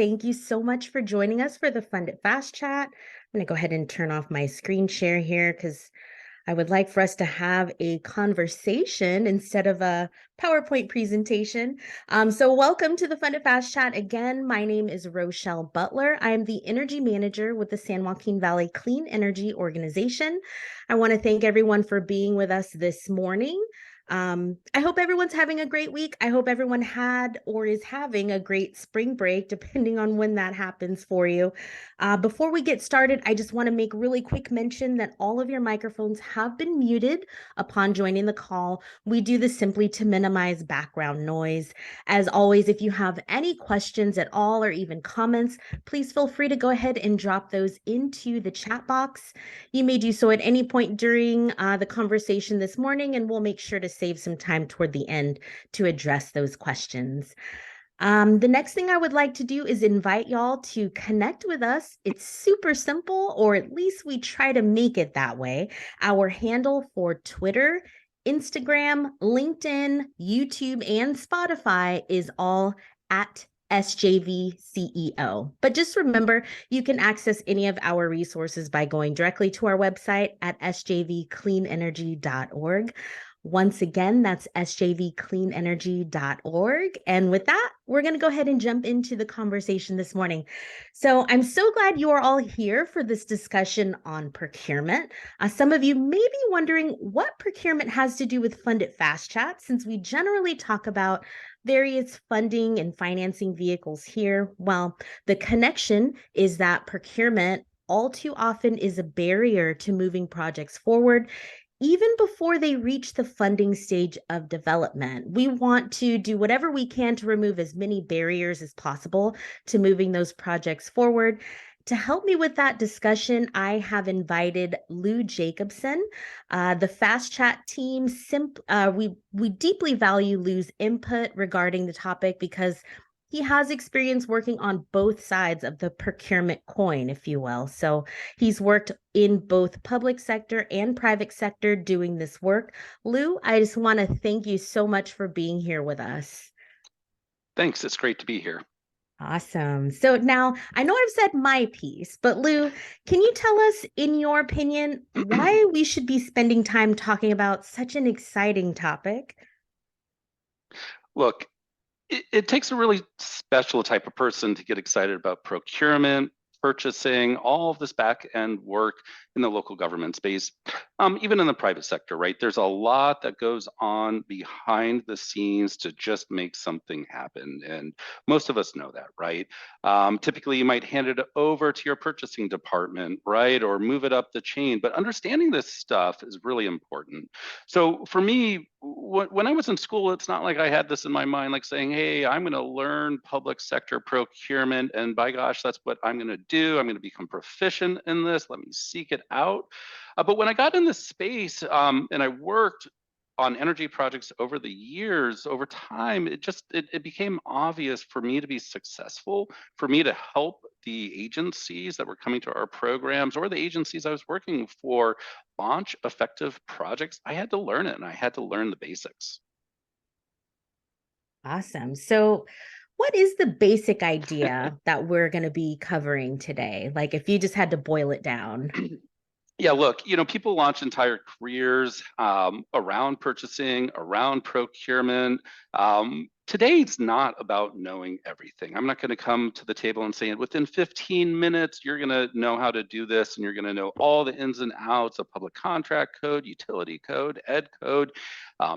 Thank you so much for joining us for the Fund It Fast chat. I'm going to go ahead and turn off my screen share here because I would like for us to have a conversation instead of a PowerPoint presentation. So welcome to the Fund It Fast chat. Again, my name is Rochelle Butler. I am the Energy Manager with the San Joaquin Valley Clean Energy Organization. I want to thank everyone for being with us this morning. I hope everyone's having a great week. I hope everyone had or is having a great spring break, depending on when that happens for you. Before we get started, I just want to make really quick mention that all of your microphones have been muted upon joining the call. We do this simply to minimize background noise. As always, if you have any questions at all or even comments, please feel free to go ahead and drop those into the chat box. You may do so at any point during the conversation this morning, and we'll make sure to save some time toward the end to address those questions. The next thing I would like to do is invite y'all to connect with us. It's super simple, or at least we try to make it that way. Our handle for Twitter, Instagram, LinkedIn, YouTube, and Spotify is all at SJV CEO. But just remember, you can access any of our resources by going directly to our website at sjvcleanenergy.org. Once again, that's sjvcleanenergy.org. And with that, we're going to go ahead and jump into the conversation this morning. So I'm so glad you are all here for this discussion on procurement. Some of you may be wondering what procurement has to do with Fund It Fast Chat, since we generally talk about various funding and financing vehicles here. Well, the connection is that procurement all too often is a barrier to moving projects forward even before they reach the funding stage of development. We want to do whatever we can to remove as many barriers as possible to moving those projects forward. To help me with that discussion, I have invited Lou Jacobson. The Fast Chat team, we deeply value Lou's input regarding the topic because he has experience working on both sides of the procurement coin, if you will. So he's worked in both public sector and private sector doing this work. Lou, I just want to thank you so much for being here with us. Thanks. It's great to be here. Awesome. So now I know I've said my piece, but Lou, can you tell us, in your opinion, why we should be spending time talking about such an exciting topic? Look, it takes a really special type of person to get excited about procurement, purchasing, all of this back end work in the local government space, even in the private sector, right? There's a lot that goes on behind the scenes to just make something happen. And most of us know that, right? Typically, you might hand it over to your purchasing department, right? Or move it up the chain. But understanding this stuff is really important. So for me, when I was in school, it's not like I had this in my mind, like saying, hey, I'm going to learn public sector procurement. And by gosh, that's what I'm going to do. I'm going to become proficient in this. Let me seek it out. But when I got in this space and I worked on energy projects over the years, over time, it became obvious for me to be successful, for me to help the agencies that were coming to our programs or the agencies I was working for launch effective projects. I had to learn it, and I had to learn the basics. Awesome. So what is the basic idea that we're going to be covering today? Like, if you just had to boil it down. Yeah, look, people launch entire careers around purchasing, around procurement. Today, it's not about knowing everything. I'm not going to come to the table and say, within 15 minutes, you're going to know how to do this, and you're going to know all the ins and outs of public contract code, utility code, ed code,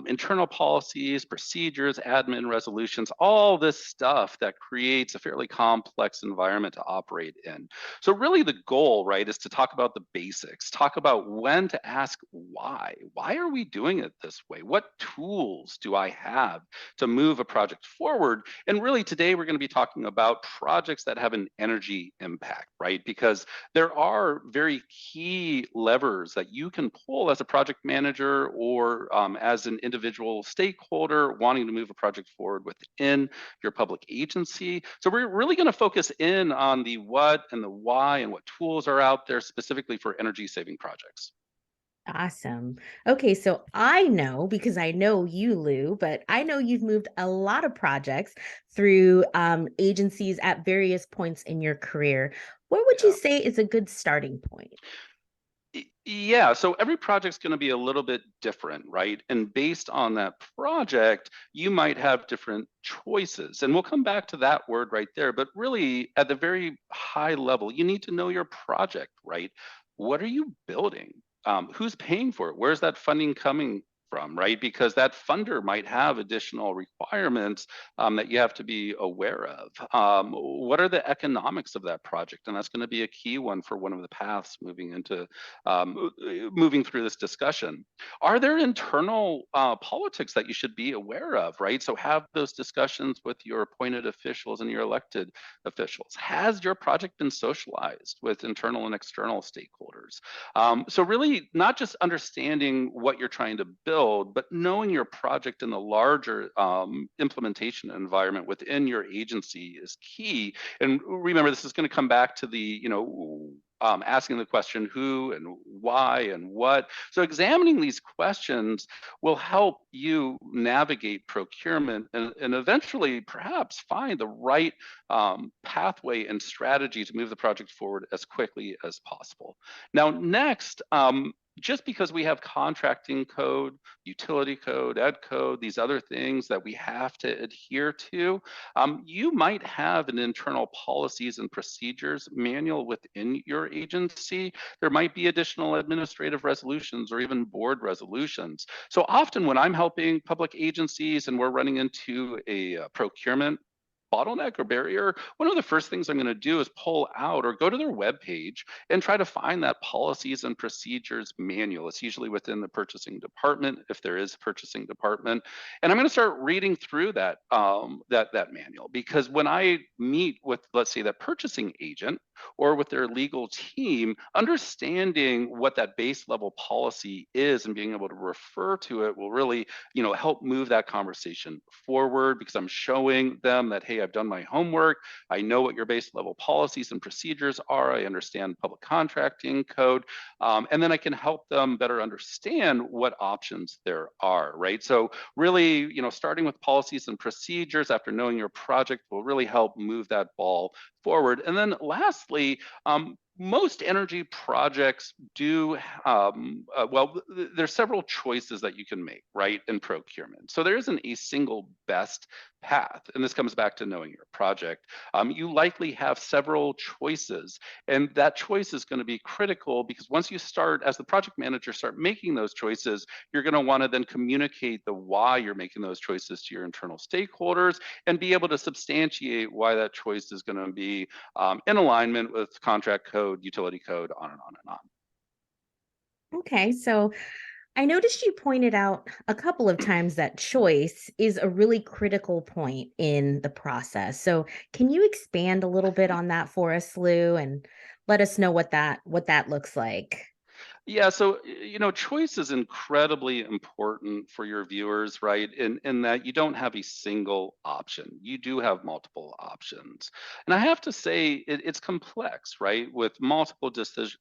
internal policies, procedures, admin resolutions, all this stuff that creates a fairly complex environment to operate in. So really the goal, right, is to talk about the basics, talk about when to ask why. Why are we doing it this way? What tools do I have to move a project forward? And really today we're going to be talking about projects that have an energy impact, right? Because there are very key levers that you can pull as a project manager or as an individual stakeholder wanting to move a project forward within your public agency. So we're really going to focus in on the what and the why and what tools are out there specifically for energy saving projects. Awesome. Okay, so I know because I know you, Lou, but I know you've moved a lot of projects through agencies at various points in your career. What would you Yeah. say is a good starting point? Yeah, so every project's going to be a little bit different, right? And based on that project, you might have different choices. And we'll come back to that word right there. But really, at the very high level, you need to know your project, right? What are you building? Who's paying for it? Where's that funding coming from, right? Because that funder might have additional requirements that you have to be aware of. What are the economics of that project? And that's going to be a key one for one of the paths moving through this discussion. Are there internal politics that you should be aware of, right? So have those discussions with your appointed officials and your elected officials. Has your project been socialized with internal and external stakeholders? So really not just understanding what you're trying to build, but knowing your project in the larger implementation environment within your agency is key. And remember, this is going to come back to the, asking the question who and why and what. So examining these questions will help you navigate procurement and eventually perhaps find the right pathway and strategy to move the project forward as quickly as possible. Now, next, just because we have contracting code, utility code, ed code, these other things that we have to adhere to, you might have an internal policies and procedures manual within your agency. There might be additional administrative resolutions or even board resolutions. So often when I'm helping public agencies and we're running into a procurement bottleneck or barrier, one of the first things I'm going to do is pull out or go to their webpage and try to find that policies and procedures manual. It's usually within the purchasing department, if there is a purchasing department, and I'm going to start reading through that manual, because when I meet with, let's say, that purchasing agent or with their legal team, understanding what that base level policy is and being able to refer to it will really, help move that conversation forward, because I'm showing them that, hey, I've done my homework. I know what your base level policies and procedures are. I understand public contracting code. And then I can help them better understand what options there are, right? So really, starting with policies and procedures after knowing your project will really help move that ball forward. And then lastly, most energy projects do, there's several choices that you can make, right, in procurement. So there isn't a single best path. And this comes back to knowing your project. You likely have several choices, and that choice is going to be critical, because once you start, as the project manager, start making those choices, you're going to want to then communicate the why you're making those choices to your internal stakeholders and be able to substantiate why that choice is going to be in alignment with contract code, utility code, on and on and on. Okay, so I noticed you pointed out a couple of times that choice is a really critical point in the process. So, can you expand a little bit on that for us, Lou, and let us know what that looks like? Yeah, so choice is incredibly important for your viewers, right? In that you don't have a single option. You do have multiple options. And I have to say it's complex, right? With multiple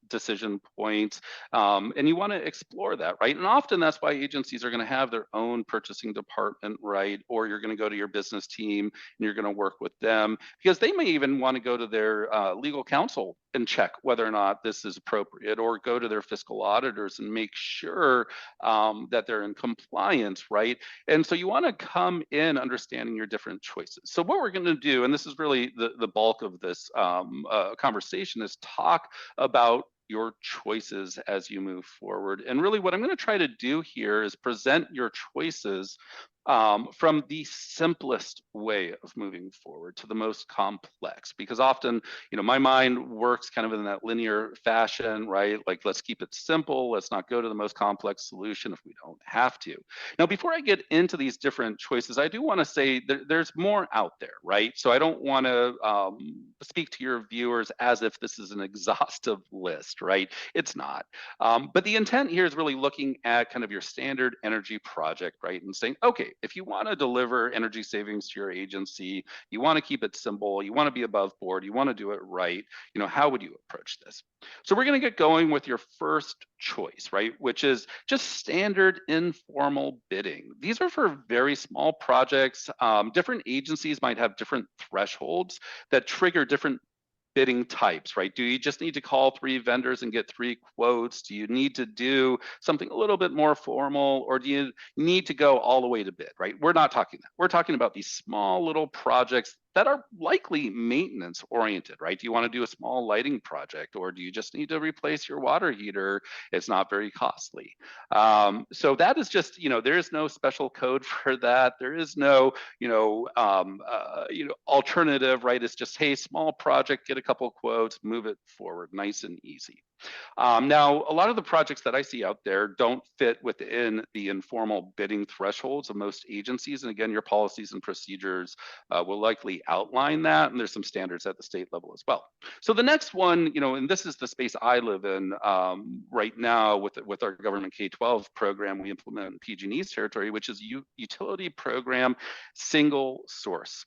decision points. And you want to explore that, right? And often that's why agencies are going to have their own purchasing department, right? Or you're going to go to your business team and you're going to work with them, because they may even want to go to their legal counsel and check whether or not this is appropriate, or go to their fiscal auditors and make sure that they're in compliance, right? And so you want to come in understanding your different choices. So what we're going to do, and this is really the bulk of this conversation, is talk about your choices as you move forward. And really what I'm going to try to do here is present your choices from the simplest way of moving forward to the most complex, because often, my mind works kind of in that linear fashion, right? Like, let's keep it simple. Let's not go to the most complex solution if we don't have to. Now, before I get into these different choices, I do want to say there's more out there, right? So I don't want to speak to your viewers as if this is an exhaustive list, right? It's not. But the intent here is really looking at kind of your standard energy project, right? And saying, okay, if you want to deliver energy savings to your agency, you want to keep it simple, you want to be above board, you want to do it right, how would you approach this? So we're going to get going with your first choice, right? Which is just standard informal bidding. These are for very small projects. Different agencies might have different thresholds that trigger different bidding types, right? Do you just need to call 3 vendors and get 3 quotes? Do you need to do something a little bit more formal, or do you need to go all the way to bid, right? We're not talking that. We're talking about these small little projects that are likely maintenance oriented, right? Do you want to do a small lighting project, or do you just need to replace your water heater? It's not very costly. So that is just, there is no special code for that. There is no, alternative, right? It's just, hey, small project, get a couple quotes, move it forward, nice and easy. Now, a lot of the projects that I see out there don't fit within the informal bidding thresholds of most agencies. And again, your policies and procedures will likely outline that. And there's some standards at the state level as well. So the next one, and this is the space I live in right now with our government K-12 program we implement in PG&E's territory, which is utility program single source.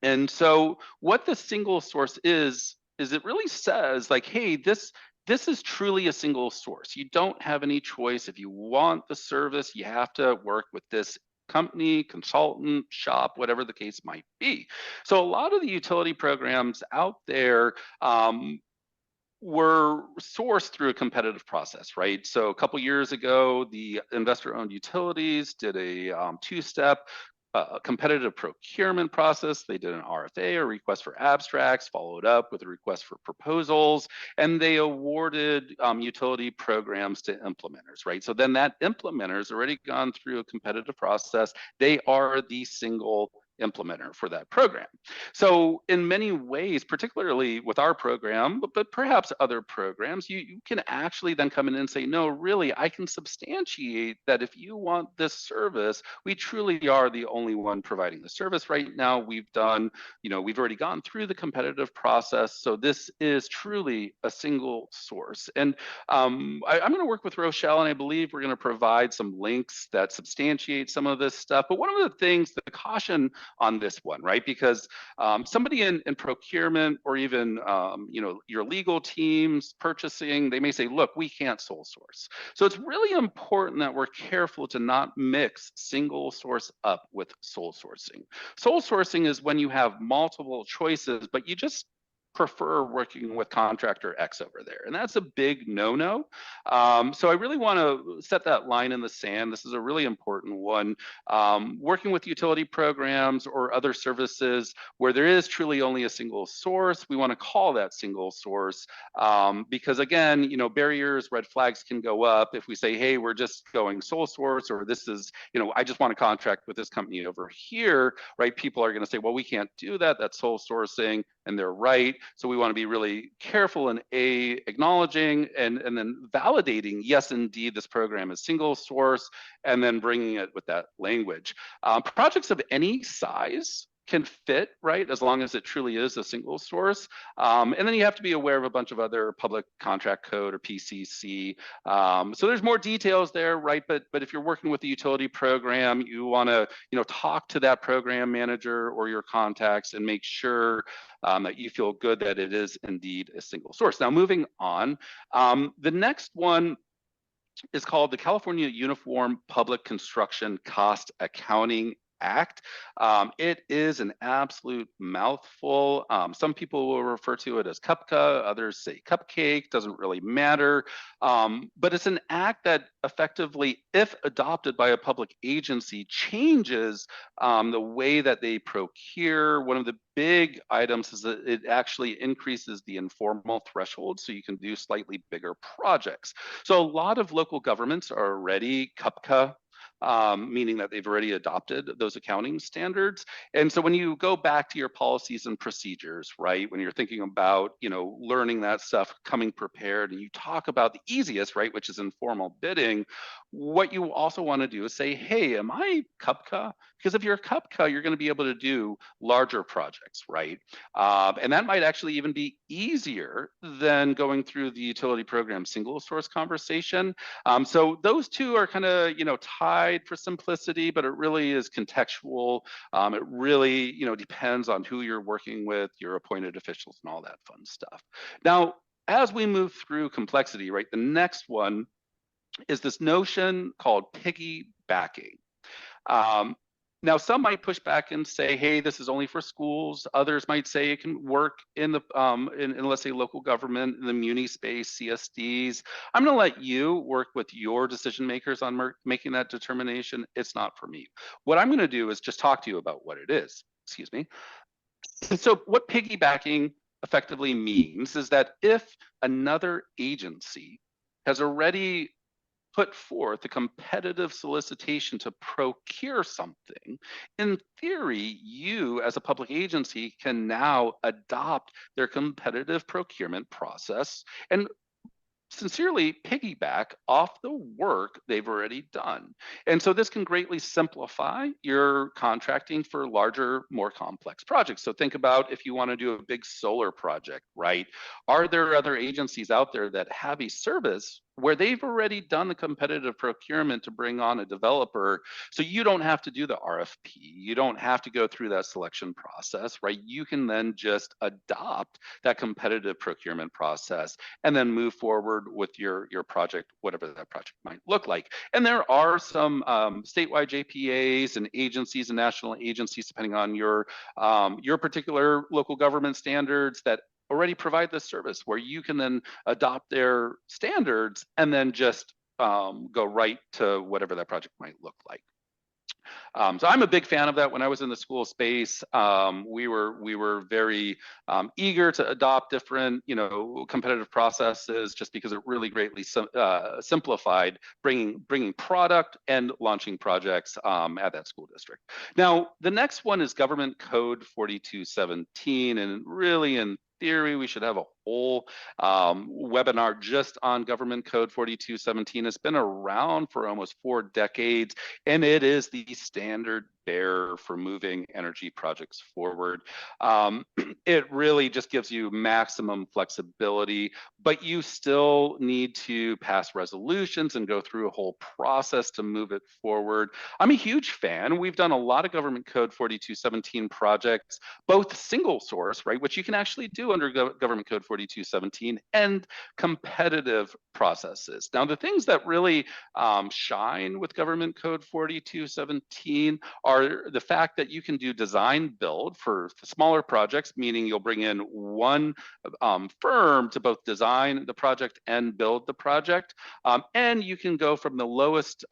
And so what the single source is it really says like, hey, this is truly a single source. You don't have any choice. If you want the service, you have to work with this company, consultant, shop, whatever the case might be. So a lot of the utility programs out there were sourced through a competitive process, right? So a couple years ago, the investor-owned utilities did a 2-step competitive procurement process. They did an RFA, or request for abstracts, followed up with a request for proposals, and they awarded utility programs to implementers, right? So then that implementer's already gone through a competitive process. They are the single implementer for that program. So in many ways, particularly with our program, but perhaps other programs, you can actually then come in and say, no, really, I can substantiate that if you want this service, we truly are the only one providing the service right now. We've already gone through the competitive process. So this is truly a single source. And I'm going to work with Rochelle, and I believe we're going to provide some links that substantiate some of this stuff. But one of the things, the caution on this one, right? Because somebody in procurement, or even your legal teams, purchasing, they may say, look, we can't sole source. So it's really important that we're careful to not mix single source up with sole sourcing. Sole sourcing is when you have multiple choices, but you just prefer working with contractor X over there. And that's a big no-no. So I really want to set that line in the sand. This is a really important one. Working with utility programs or other services where there is truly only a single source, we want to call that single source because again, barriers, red flags can go up if we say, hey, we're just going sole source, or this is, I just want to contract with this company over here, right? People are going to say, well, we can't do that. That's sole sourcing, and they're right. So we want to be really careful in acknowledging and then validating, yes, indeed, this program is single source, and then bringing it with that language. Projects of any size can fit, right, as long as it truly is a single source. And then you have to be aware of a bunch of other public contract code, or PCC. So there's more details there, right? But if you're working with the utility program, you want to talk to that program manager or your contacts and make sure that you feel good that it is indeed a single source. Now, moving on, the next one is called the California Uniform Public Construction Cost Accounting Act. It is an absolute mouthful. Some people will refer to it as CUPCA, others say cupcake, doesn't really matter. But it's an act that effectively, if adopted by a public agency, changes the way that they procure. One of the big items is that it actually increases the informal threshold, so you can do slightly bigger projects. So a lot of local governments are already CUPCA meaning that they've already adopted those accounting standards. And so when you go back to your policies and procedures, right, when you're thinking about, learning that stuff, coming prepared, and you talk about the easiest, right, which is informal bidding, what you also want to do is say, hey, am I CUPCA? Because if you're a CUPCA, you're going to be able to do larger projects, right? And that might actually even be easier than going through the utility program single source conversation. So those two are kind of, tied for simplicity, but it really is contextual. It really, depends on who you're working with, your appointed officials, and all that fun stuff. Now, as we move through complexity, right, the next one is this notion called piggybacking. Um, Now, some might push back and say, "Hey, this is only for schools." Others might say it can work in the in let's say local government, in the muni space, CSDs. I'm going to let you work with your decision makers on making that determination. It's not for me. What I'm going to do is just talk to you about what it is. Excuse me. So, what piggybacking effectively means is that if another agency has already put forth a competitive solicitation to procure something, in theory, you as a public agency can now adopt their competitive procurement process and sincerely piggyback off the work they've already done. And so this can greatly simplify your contracting for larger, more complex projects. So think about if you want to do a big solar project, right? Are there other agencies out there that have a service where they've already done the competitive procurement to bring on a developer, so you don't have to do the RFP, you don't have to go through that selection process, right? You can then just adopt that competitive procurement process and then move forward with your project, whatever that project might look like. And there are some statewide JPAs and agencies and national agencies, depending on your particular local government standards, that already provide this service where you can then adopt their standards and then just go right to whatever that project might look like. So I'm a big fan of that. When I was in the school space, we were very eager to adopt different, competitive processes, just because it really greatly simplified bringing product and launching projects at that school district. Now, the next one is Government Code 4217, and really in theory, we should have a whole webinar just on Government Code 4217. It's been around for almost 4 decades, and it is the standard bearer for moving energy projects forward. It really just gives you maximum flexibility, but you still need to pass resolutions and go through a whole process to move it forward. I'm a huge fan. We've done a lot of Government Code 4217 projects, both single source, right, which you can actually do under Government Code 4217, and competitive processes. Now, the things that really shine with Government Code 4217 are the fact that you can do design build for smaller projects, meaning you'll bring in one firm to both design the project and build the project. And you can go from the lowest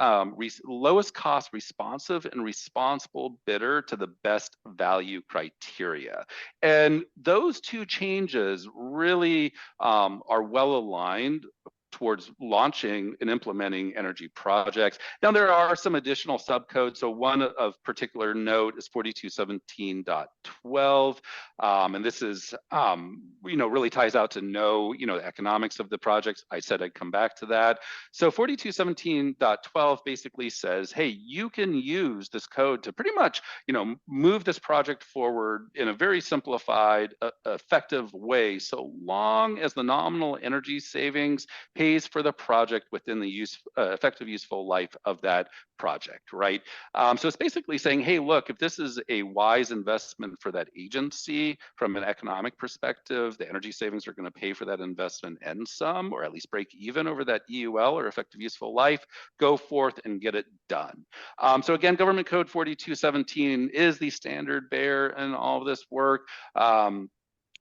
cost responsive and responsible bidder to the best value criteria. And those two changes really are well aligned towards launching and implementing energy projects. Now, there are some additional subcodes. So one of particular note is 4217.12. And this is, really ties out to know, the economics of the projects. I said I'd come back to that. So 4217.12 basically says, hey, you can use this code to pretty much, move this project forward in a very simplified, effective way, so long as the nominal energy savings pays for the project within the effective useful life of that project, right? So it's basically saying, hey, look, if this is a wise investment for that agency from an economic perspective, the energy savings are going to pay for that investment and some, or at least break even over that EUL, or effective useful life. Go forth and get it done. So again, Government Code 4217 is the standard bearer in all of this work.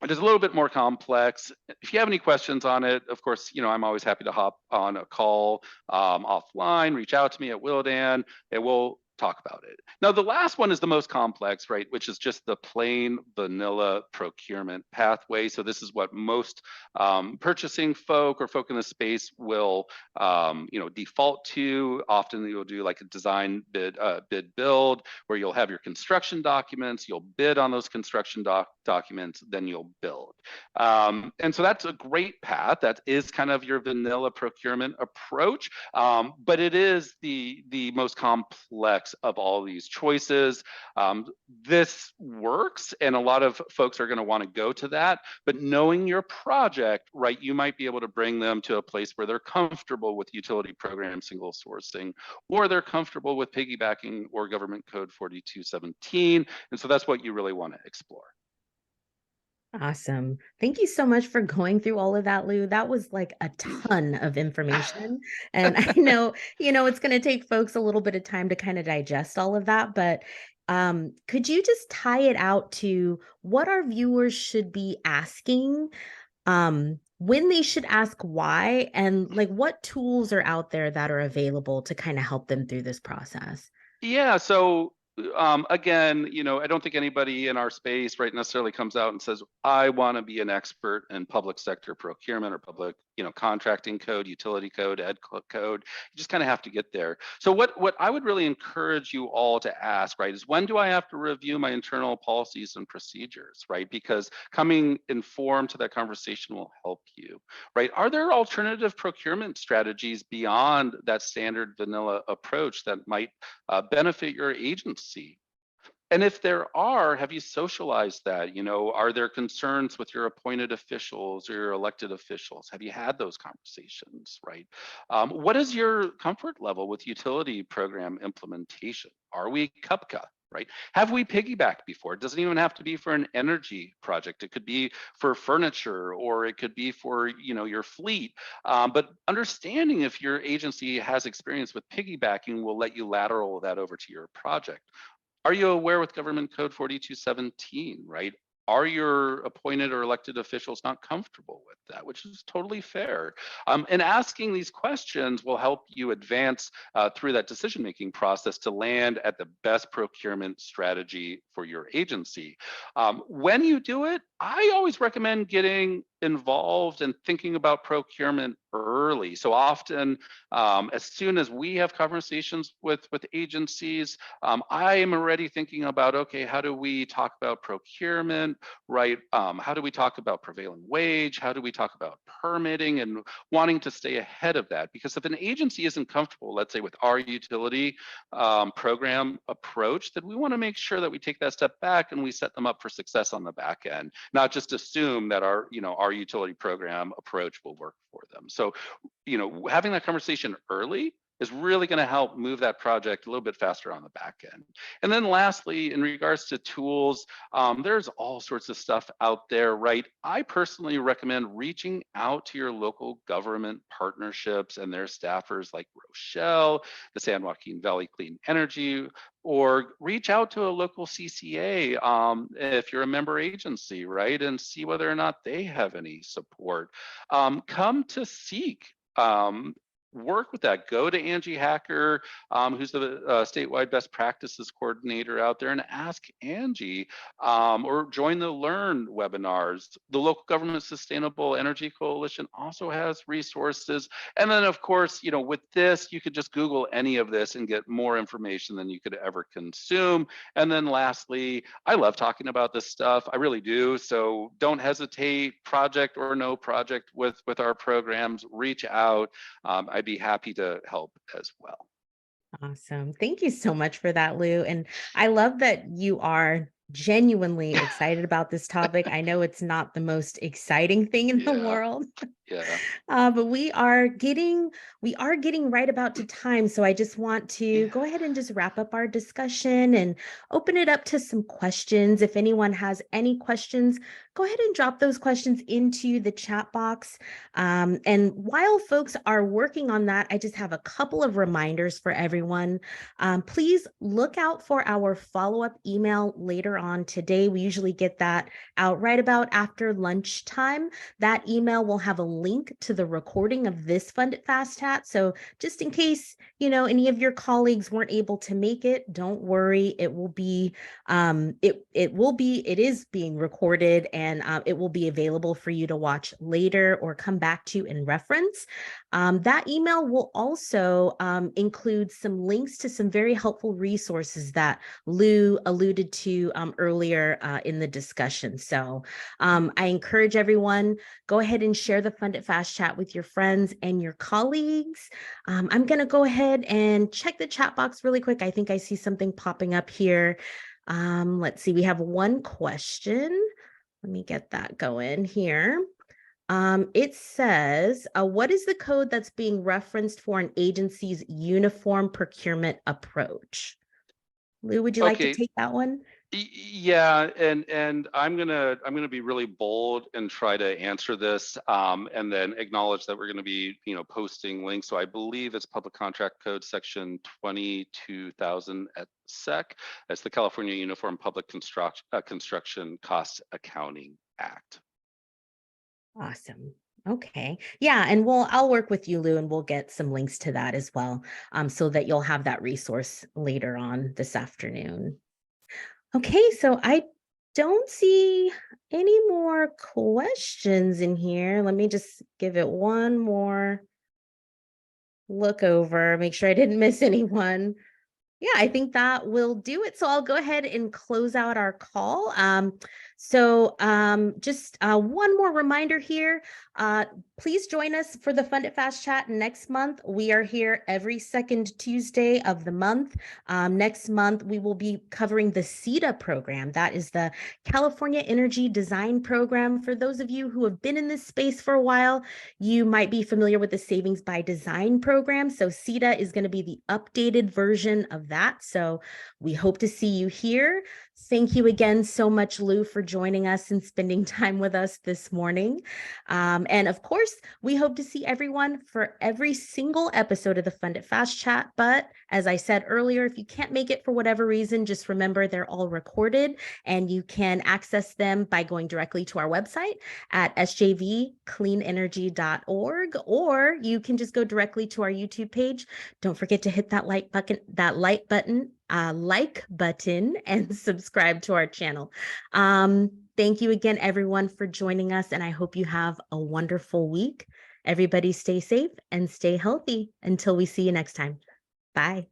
It is a little bit more complex. If you have any questions on it, of course, I'm always happy to hop on a call offline, reach out to me at Wildan. It will talk about it. Now, the last one is the most complex, right? Which is just the plain vanilla procurement pathway. So this is what most purchasing folk or folk in the space will, default to. Often you'll do like a design bid, bid build, where you'll have your construction documents, you'll bid on those construction documents, then you'll build. And so that's a great path. That is kind of your vanilla procurement approach, but it is the most complex of all these choices. This works, and a lot of folks are going to want to go to that. But knowing your project, right, you might be able to bring them to a place where they're comfortable with utility program single sourcing, or they're comfortable with piggybacking or Government Code 4217. And so that's what you really want to explore. Awesome. Thank you so much for going through all of that, Lou. That was like a ton of information. And I know, it's going to take folks a little bit of time to kind of digest all of that, but could you just tie it out to what our viewers should be asking, when they should ask why, and like what tools are out there that are available to kind of help them through this process? Yeah, so again, I don't think anybody in our space right necessarily comes out and says, I want to be an expert in public sector procurement or public, contracting code, utility code, code. You just kind of have to get there. So what I would really encourage you all to ask, right, is when do I have to review my internal policies and procedures, right? Because coming informed to that conversation will help you, right? Are there alternative procurement strategies beyond that standard vanilla approach that might benefit your agency? And if there are, have you socialized that? Are there concerns with your appointed officials or your elected officials? Have you had those conversations, right? What is your comfort level with utility program implementation? Are we CUPCA, right? Have we piggybacked before? It doesn't even have to be for an energy project. It could be for furniture, or it could be for, your fleet. But understanding if your agency has experience with piggybacking will let you lateral that over to your project. Are you aware with Government Code 4217, right? Are your appointed or elected officials not comfortable with that, which is totally fair? And asking these questions will help you advance through that decision-making process to land at the best procurement strategy for your agency. When you do it, I always recommend getting involved and thinking about procurement early. So often, as soon as we have conversations with agencies, I am already thinking about, okay, how do we talk about procurement, right? How do we talk about prevailing wage? How do we talk about permitting, and wanting to stay ahead of that? Because if an agency isn't comfortable, let's say with our utility program approach, then we want to make sure that we take that step back and we set them up for success on the back end, not just assume that our utility program approach will work for them. So, having that conversation early is really going to help move that project a little bit faster on the back end. And then lastly, in regards to tools, there's all sorts of stuff out there, right? I personally recommend reaching out to your local government partnerships and their staffers like Rochelle, the San Joaquin Valley Clean Energy, or reach out to a local CCA if you're a member agency, right? And see whether or not they have any support. Come to Seek. Work with that. Go to Angie Hacker, who's the statewide best practices coordinator out there, and ask Angie, or join the Learn webinars. The Local Government Sustainable Energy Coalition also has resources. And then, of course, with this, you could just Google any of this and get more information than you could ever consume. And then lastly, I love talking about this stuff. I really do. So don't hesitate, project or no project, with our programs. Reach out. I'd be happy to help as well. Awesome. Thank you so much for that, Lou. And I love that you are genuinely excited about this topic. I know it's not the most exciting thing in the Yeah, world, yeah. but we are getting right about to time. So I just want to go ahead and just wrap up our discussion and open it up to some questions. If anyone has any questions, go ahead and drop those questions into the chat box. And while folks are working on that, I just have a couple of reminders for everyone. Please look out for our follow-up email later on today. We usually get that out right about after lunchtime. That email will have a link to the recording of this Fund It Fast chat. So just in case, any of your colleagues weren't able to make it, don't worry. It will be, it is being recorded, and it will be available for you to watch later or come back to in reference. That email will also include some links to some very helpful resources that Lou alluded to earlier in the discussion. So I encourage everyone, go ahead and share the Fund It Fast chat with your friends and your colleagues. I'm going to go ahead and check the chat box really quick. I think I see something popping up here. Let's see, we have one question. Let me get that going here. It says, what is the code that's being referenced for an agency's uniform procurement approach? Lou, would you like to Okay. take that one? Yeah, and I'm gonna be really bold and try to answer this, and then acknowledge that we're gonna be posting links. So I believe it's Public Contract Code Section 22,000 at SEC. That's the California Uniform Public Construction Cost Accounting Act. Awesome. Okay. Yeah, and I'll work with you, Lou, and we'll get some links to that as well, so that you'll have that resource later on this afternoon. Okay, so I don't see any more questions in here. Let me just give it one more look over, make sure I didn't miss anyone. Yeah, I think that will do it. So I'll go ahead and close out our call. Just one more reminder here. Please join us for the Fund It Fast chat next month. We are here every second Tuesday of the month. Next month, we will be covering the CETA program. That is the California Energy Design Program. For those of you who have been in this space for a while, you might be familiar with the Savings by Design program. So CETA is going to be the updated version of that. So we hope to see you here. Thank you again so much, Lou, for joining us and spending time with us this morning. And of course, we hope to see everyone for every single episode of the Fund It Fast chat. But as I said earlier, if you can't make it for whatever reason, just remember they're all recorded and you can access them by going directly to our website at sjvcleanenergy.org, or you can just go directly to our YouTube page. Don't forget to hit that like button, and subscribe to our channel. Thank you again, everyone, for joining us, and I hope you have a wonderful week. Everybody stay safe and stay healthy until we see you next time. Bye.